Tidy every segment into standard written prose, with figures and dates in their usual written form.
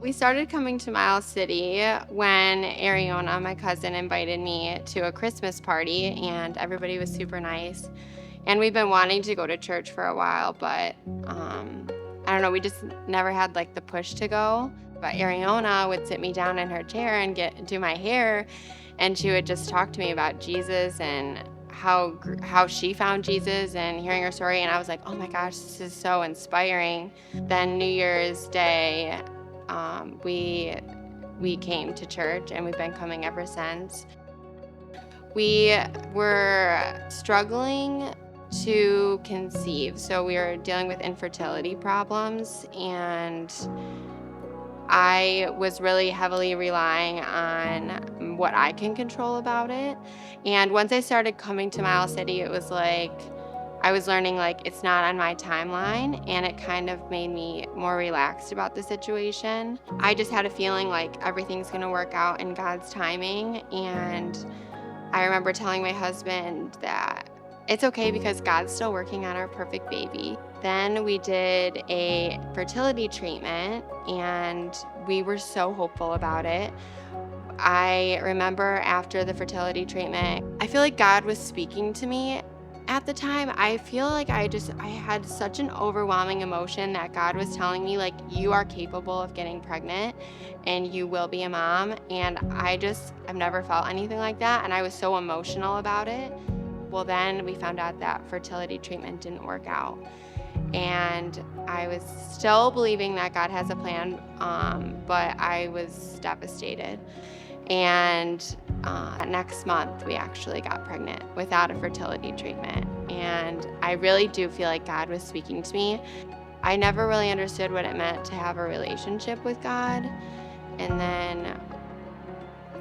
We started coming to Miles City when Ariona, my cousin, invited me to a Christmas party, and everybody was super nice. And we've been wanting to go to church for a while, but I don't know, we just never had like the push to go. But Ariona would sit me down in her chair and do my hair, and she would just talk to me about Jesus and how she found Jesus and hearing her story. And I was like, oh my gosh, this is so inspiring. Then New Year's Day, we came to church, and we've been coming ever since. We were struggling to conceive, so we were dealing with infertility problems, and I was really heavily relying on what I can control about it. And once I started coming to Miles City, it was like I was learning like it's not on my timeline, and it kind of made me more relaxed about the situation. I just had a feeling like everything's going to work out in God's timing, and I remember telling my husband that it's okay because God's still working on our perfect baby. Then we did a fertility treatment, and we were so hopeful about it. I remember after the fertility treatment, I feel like God was speaking to me at the time. I feel like I had such an overwhelming emotion that God was telling me like you are capable of getting pregnant and you will be a mom. And I've never felt anything like that, and I was so emotional about it. Well, then we found out that fertility treatment didn't work out. And I was still believing that God has a plan, but I was devastated. And next month, we actually got pregnant without a fertility treatment. And I really do feel like God was speaking to me. I never really understood what it meant to have a relationship with God. And then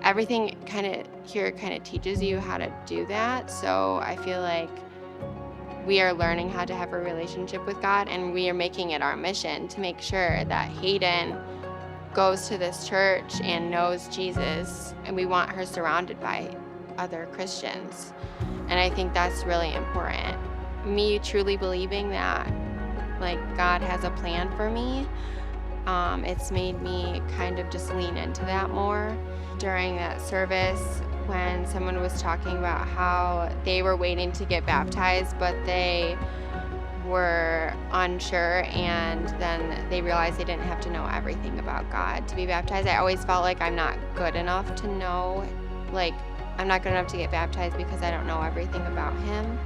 everything kind of teaches you how to do that. So I feel like we are learning how to have a relationship with God, and we are making it our mission to make sure that Hayden goes to this church and knows Jesus, and we want her surrounded by other Christians. And I think that's really important. Me truly believing that like God has a plan for me, it's made me kind of just lean into that more. During that service, when someone was talking about how they were waiting to get baptized, but they were unsure, and then they realized they didn't have to know everything about God to be baptized. I always felt like I'm not good enough to know, like I'm not good enough to get baptized because I don't know everything about him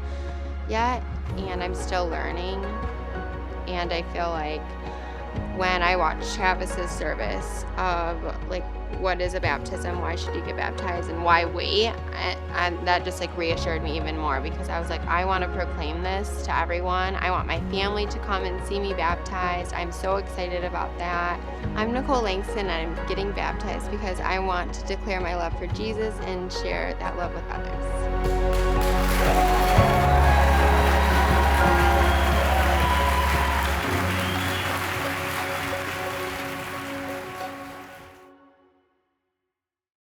yet, and I'm still learning. And I feel like when I watched Travis's service of like what is a baptism, why should you get baptized, and why wait, and that just like reassured me even more, because I was like, I want to proclaim this to everyone. I want my family to come and see me baptized. I'm so excited about that. I'm Nicole Langston, and I'm getting baptized because I want to declare my love for Jesus and share that love with others.